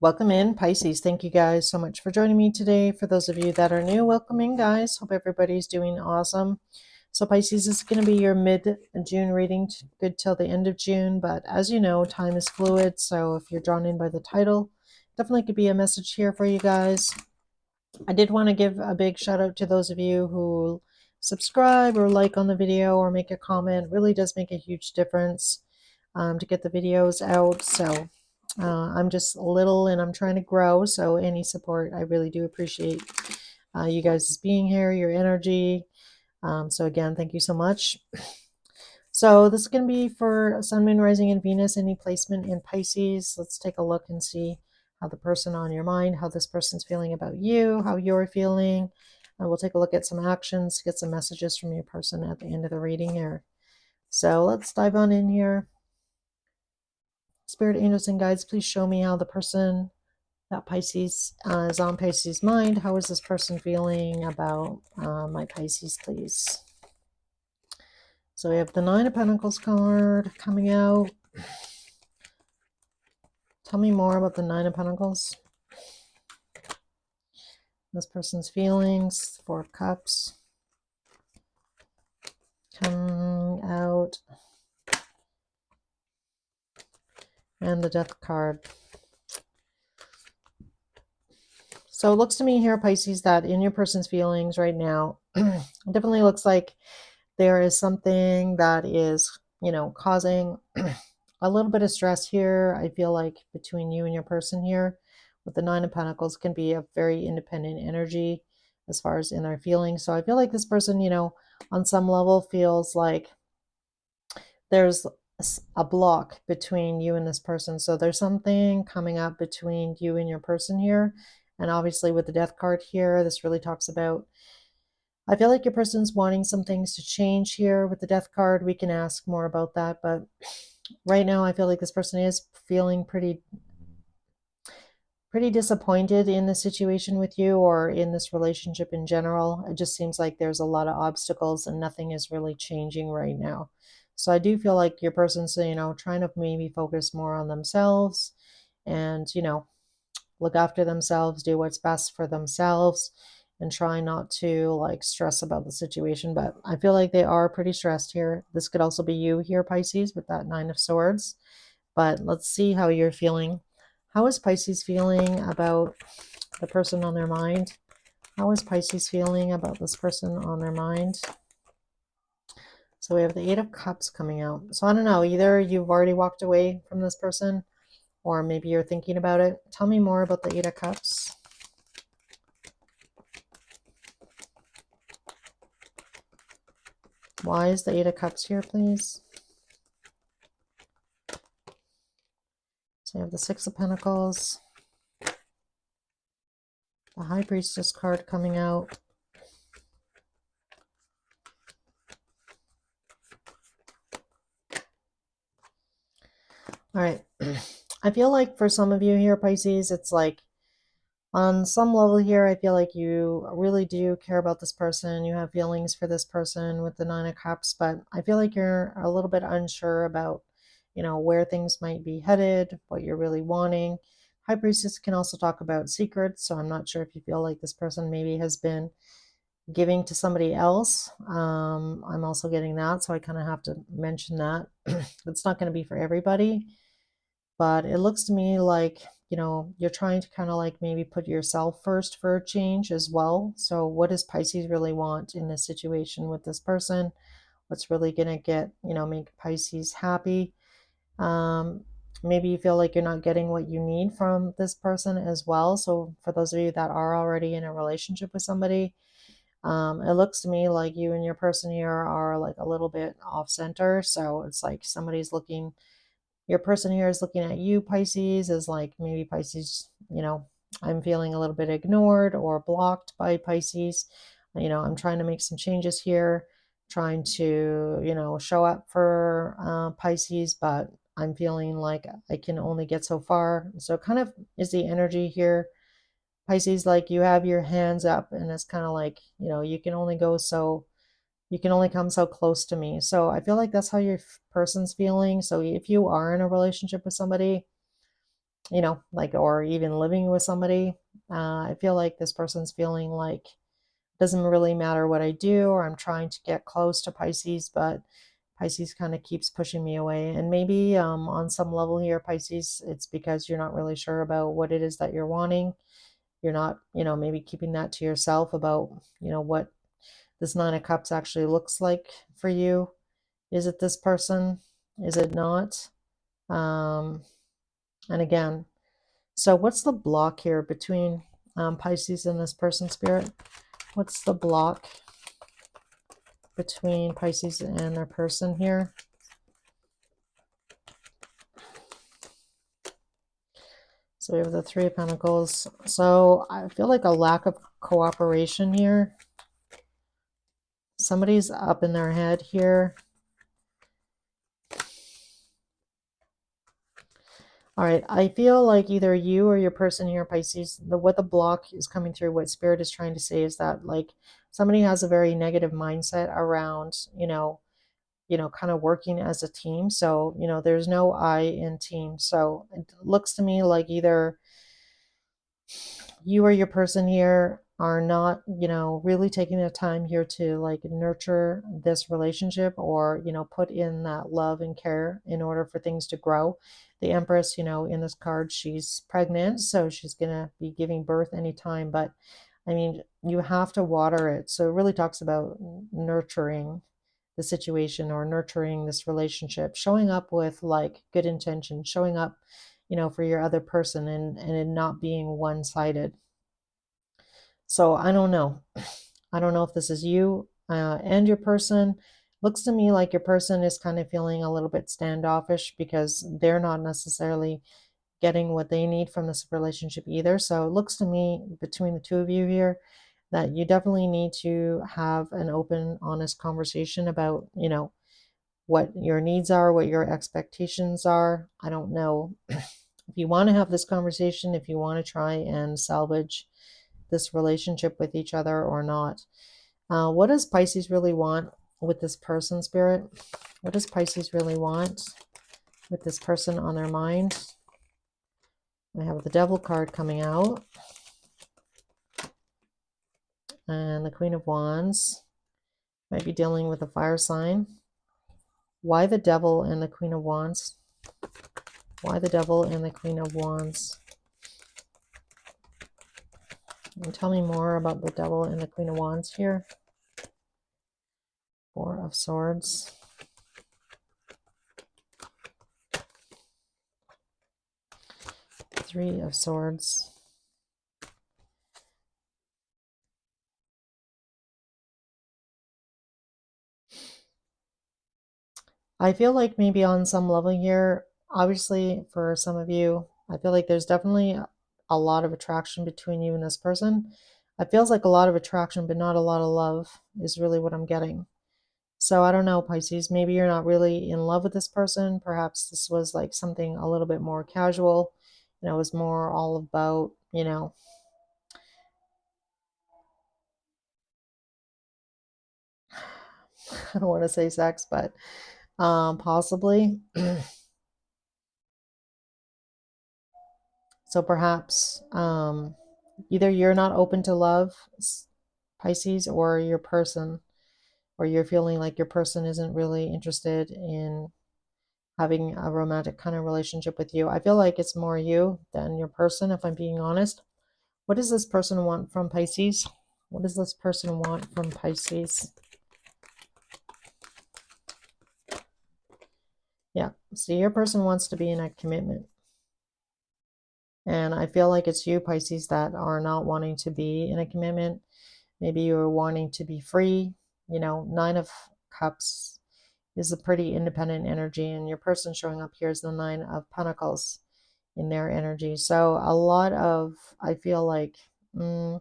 Welcome in, Pisces. Thank you guys so much for joining me today. For those of you that are new, welcome in, guys. Hope everybody's doing awesome. So Pisces is going to be your mid-June reading, good till the end of June. But as you know, time is fluid. So if you're drawn in by the title, definitely could be a message here for you guys. I did want to give a big shout out to those of you who subscribe or like on the video or make a comment. It really does make a huge difference to get the videos out. So I'm just little and I'm trying to grow. So any support, I really do appreciate you guys being here, your energy. So again, thank you so much. So this is going to be for Sun, Moon, Rising, and Venus, any placement in Pisces. Let's take a look and see how the person on your mind, how this person's feeling about you, how you're feeling. And we'll take a look at some actions, get some messages from your person at the end of the reading here. So let's dive on in here. Spirit, angels, and guides, please show me how the person that Pisces is on Pisces' mind. How is this person feeling about my Pisces, please? So we have the Nine of Pentacles card coming out. Tell me more about the Nine of Pentacles. This person's feelings. Four of Cups coming out. And the Death card. So it looks to me here, Pisces, that in your person's feelings right now, it definitely looks like there is something that is, causing a little bit of stress here. I feel like between you and your person here with the Nine of Pentacles can be a very independent energy as far as in their feelings. So I feel like this person, on some level feels like there's a block between you and this person. So there's something coming up between you and your person here. And obviously with the Death card here, this really talks about, I feel like your person's wanting some things to change here. With the Death card, we can ask more about that. But right now, I feel like this person is feeling pretty disappointed in the situation with you or in this relationship in general. It just seems like there's a lot of obstacles and nothing is really changing right now. So I do feel like your person's, trying to maybe focus more on themselves and, look after themselves, do what's best for themselves, and try not to like stress about the situation. But I feel like they are pretty stressed here. This could also be you here, Pisces, with that Nine of Swords. But let's see how you're feeling. How is Pisces feeling about the person on their mind? How is Pisces feeling about this person on their mind? So we have the Eight of Cups coming out. So I don't know, either you've already walked away from this person or maybe you're thinking about it. Tell me more about the Eight of Cups. Why is the Eight of Cups here, please? So you have the Six of Pentacles. The High Priestess card coming out. All right. I feel like for some of you here, Pisces, it's like on some level here, I feel like you really do care about this person. You have feelings for this person with the Nine of Cups, but I feel like you're a little bit unsure about, where things might be headed, what you're really wanting. High Priestess can also talk about secrets, so I'm not sure if you feel like this person maybe has been giving to somebody else. I'm also getting that, so I kind of have to mention that. It's not going to be for everybody, but it looks to me like, you're trying to kind of like maybe put yourself first for a change as well. So what does Pisces really want in this situation with this person? What's really going to get, make Pisces happy? Maybe you feel like you're not getting what you need from this person as well. So for those of you that are already in a relationship with somebody, it looks to me like you and your person here are like a little bit off center. So it's like somebody's looking, your person here is looking at you, Pisces, as like maybe Pisces, I'm feeling a little bit ignored or blocked by Pisces. I'm trying to make some changes here, trying to, show up for Pisces, but I'm feeling like I can only get so far. So it kind of is the energy here, Pisces, like you have your hands up and it's kind of like, you can only go so, you can only come so close to me. So I feel like that's how your person's feeling. So if you are in a relationship with somebody, you know, like, or even living with somebody. I feel like this person's feeling like it doesn't really matter what I do, or I'm trying to get close to Pisces, but Pisces kind of keeps pushing me away. And maybe on some level here, Pisces, it's because you're not really sure about what it is that you're wanting. You're not, you know, maybe keeping that to yourself about, you know, what this Nine of Cups actually looks like for you. Is it this person? Is it not? Um, and again, so what's the block here between Pisces and this person, Spirit? What's the block between Pisces and their person here? So we have the Three of Pentacles. So I feel like a lack of cooperation here. Somebody's up in their head here. All right, I feel like either you or your person here, Pisces, what the block is coming through, what Spirit is trying to say is that like somebody has a very negative mindset around, kind of working as a team. So, there's no I in team. So it looks to me like either you or your person here are not, really taking the time here to like nurture this relationship, or, put in that love and care in order for things to grow. The Empress, in this card, she's pregnant, so she's going to be giving birth anytime. But I mean, you have to water it. So it really talks about nurturing the situation or nurturing this relationship, showing up with like good intention, showing up, for your other person, and it not being one-sided. So I don't know. I don't know if this is you and your person. Looks to me like your person is kind of feeling a little bit standoffish because they're not necessarily getting what they need from this relationship either. So it looks to me between the two of you here that you definitely need to have an open, honest conversation about, what your needs are, what your expectations are. I don't know if you want to have this conversation, if you want to try and salvage this relationship with each other or not. What does Pisces really want with this person, Spirit? What does Pisces really want with this person on their mind? I have the Devil card coming out and the Queen of Wands. Might be dealing with a fire sign. Why the Devil and the Queen of Wands? Why the Devil and the Queen of Wands? And tell me more about the Devil and the Queen of Wands here. Four of Swords. Three of Swords. I feel like maybe on some level here, obviously for some of you, I feel like there's definitely a lot of attraction between you and this person. It feels like a lot of attraction, but not a lot of love is really what I'm getting. So I don't know, Pisces, maybe you're not really in love with this person. Perhaps this was like something a little bit more casual. It was more all about, I don't want to say sex, but possibly. So perhaps either you're not open to love, Pisces, or your person, or you're feeling like your person isn't really interested in having a romantic kind of relationship with you. I feel like it's more you than your person, if I'm being honest. What does this person want from Pisces? What does this person want from Pisces? Yeah, so your person wants to be in a commitment. And I feel like it's you, Pisces, that are not wanting to be in a commitment. Maybe you're wanting to be free. Nine of Cups is a pretty independent energy, and your person showing up here is the Nine of Pentacles in their energy. So a lot of, I feel like, I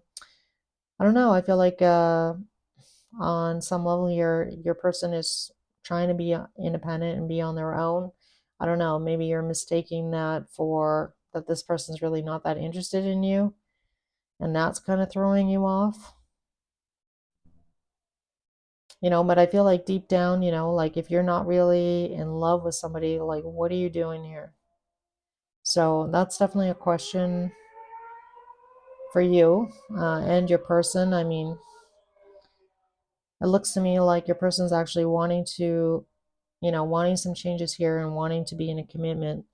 don't know, I feel like on some level your person is trying to be independent and be on their own. I don't know, maybe you're mistaking that for that this person's really not that interested in you, and that's kind of throwing you off. But I feel like deep down, like if you're not really in love with somebody, like what are you doing here? So that's definitely a question for you and your person. I mean, it looks to me like your person's actually wanting to, wanting some changes here and wanting to be in a commitment.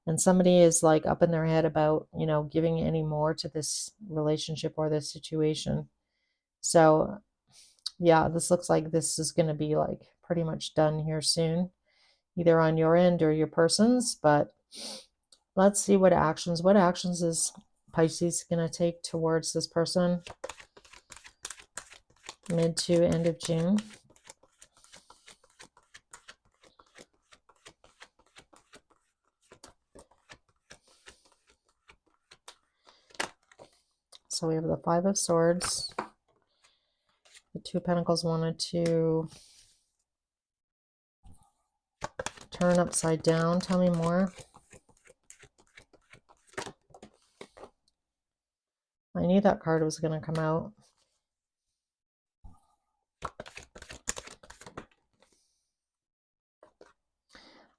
And somebody is like up in their head about, giving any more to this relationship or this situation. So, yeah, this looks like this is going to be like pretty much done here soon, either on your end or your person's. But let's see what actions is Pisces going to take towards this person mid to end of June. So we have the Five of Swords. The Two of Pentacles wanted to turn upside down. Tell me more. I knew that card was going to come out.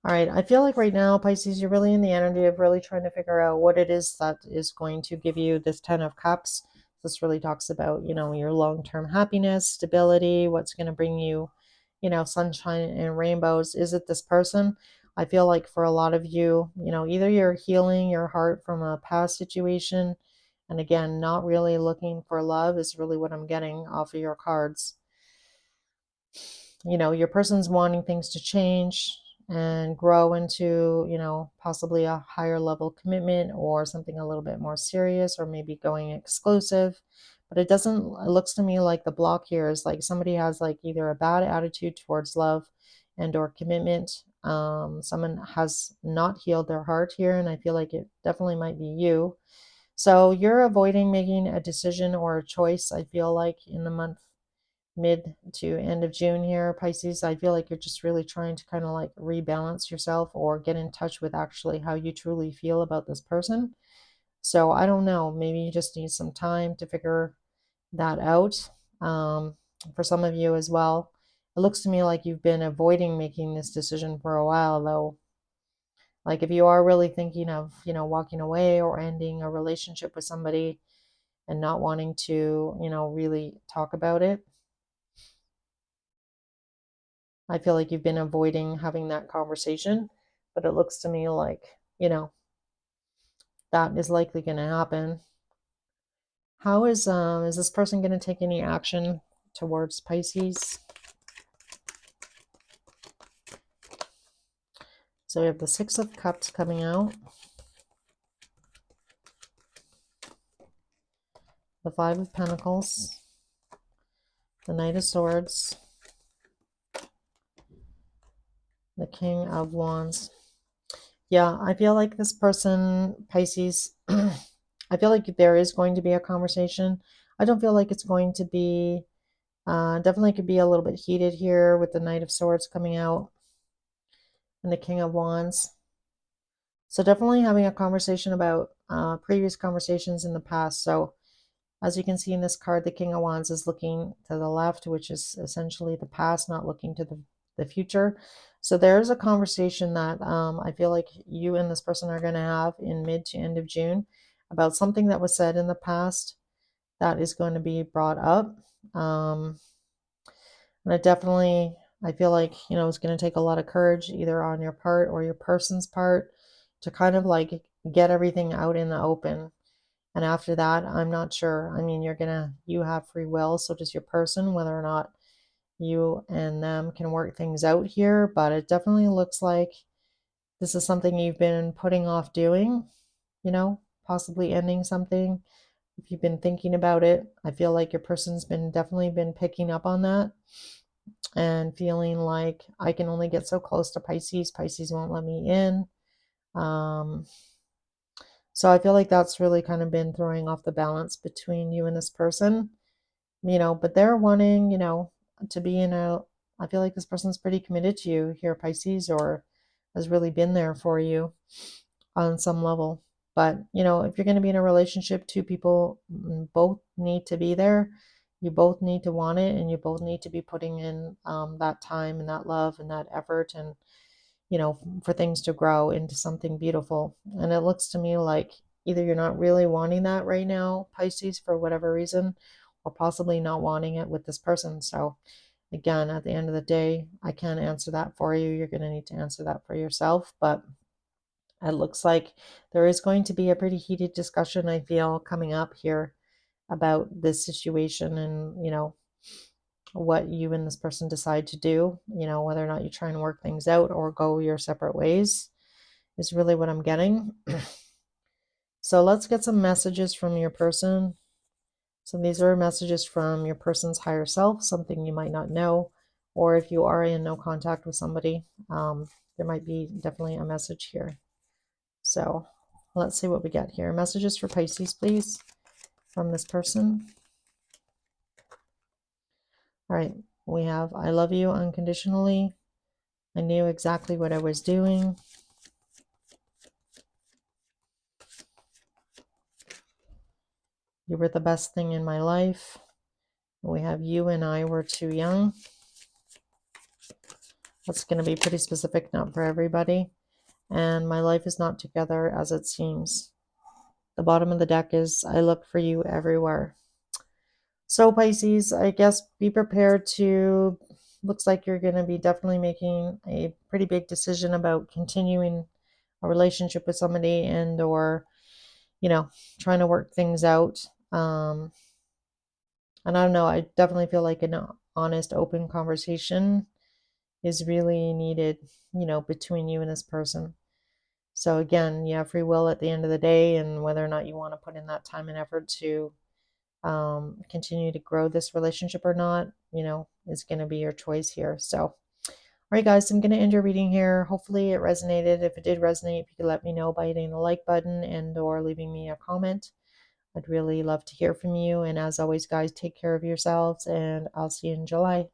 All right, I feel like right now, Pisces, you're really in the energy of really trying to figure out what it is that is going to give you this Ten of Cups. This really talks about, your long-term happiness, stability, what's going to bring you, sunshine and rainbows. Is it this person? I feel like for a lot of you, either you're healing your heart from a past situation, and again, not really looking for love is really what I'm getting off of your cards. Your person's wanting things to change and grow into, possibly a higher level commitment or something a little bit more serious, or maybe going exclusive. But it looks to me like the block here is like somebody has like either a bad attitude towards love and or commitment. Someone has not healed their heart here, and I feel like it definitely might be you. So you're avoiding making a decision or a choice, I feel like, in the month mid to end of June here, Pisces. I feel like you're just really trying to kind of like rebalance yourself or get in touch with actually how you truly feel about this person. So I don't know, maybe you just need some time to figure that out. For some of you as well, it looks to me like you've been avoiding making this decision for a while, though. Like if you are really thinking of, walking away or ending a relationship with somebody and not wanting to, really talk about it, I feel like you've been avoiding having that conversation, but it looks to me like, that is likely going to happen. How is this person going to take any action towards Pisces? So we have the Six of Cups coming out, the Five of Pentacles, the Knight of Swords, the King of Wands. Yeah, I feel like this person, Pisces, I feel like there is going to be a conversation. I don't feel like it's going to be, definitely could be a little bit heated here with the Knight of Swords coming out and the King of Wands. So definitely having a conversation about previous conversations in the past. So as you can see in this card, the King of Wands is looking to the left, which is essentially the past, not looking to the future. So there's a conversation that I feel like you and this person are going to have in mid to end of June about something that was said in the past that is going to be brought up. And I feel like, it's going to take a lot of courage either on your part or your person's part to kind of like get everything out in the open. And after that, I'm not sure. I mean, you have free will, so does your person, whether or not you and them can work things out here. But it definitely looks like this is something you've been putting off doing, possibly ending something. If you've been thinking about it, I feel like your person's definitely been picking up on that and feeling like I can only get so close to Pisces. Pisces won't let me in. Um, so I feel like that's really kind of been throwing off the balance between you and this person, but they're wanting, to be I feel like this person's pretty committed to you here, Pisces, or has really been there for you on some level. But, if you're going to be in a relationship, two people both need to be there. You both need to want it, and you both need to be putting in that time and that love and that effort. And, for things to grow into something beautiful. And it looks to me like either you're not really wanting that right now, Pisces, for whatever reason, or possibly not wanting it with this person. So again, at the end of the day, I can't answer that for you. You're going to need to answer that for yourself. But it looks like there is going to be a pretty heated discussion, I feel, coming up here about this situation and, what you and this person decide to do, whether or not you try and work things out or go your separate ways is really what I'm getting. So let's get some messages from your person. So these are messages from your person's higher self, something you might not know, or if you are in no contact with somebody, there might be definitely a message here. So let's see what we get here. Messages for Pisces, please, from this person. All right, we have, I love you unconditionally. I knew exactly what I was doing. You were the best thing in my life. We have you and I were too young. That's going to be pretty specific, not for everybody. And my life is not together as it seems. The bottom of the deck is I look for you everywhere. So Pisces, I guess be prepared to, looks like you're going to be definitely making a pretty big decision about continuing a relationship with somebody and or, trying to work things out. And I don't know, I definitely feel like an honest, open conversation is really needed, between you and this person. So again, you have free will at the end of the day, and whether or not you want to put in that time and effort to continue to grow this relationship or not, is going to be your choice here. So, all right, guys, I'm going to end your reading here. Hopefully it resonated. If it did resonate, if you could let me know by hitting the like button and or leaving me a comment. I'd really love to hear from you. And as always, guys, take care of yourselves, and I'll see you in July.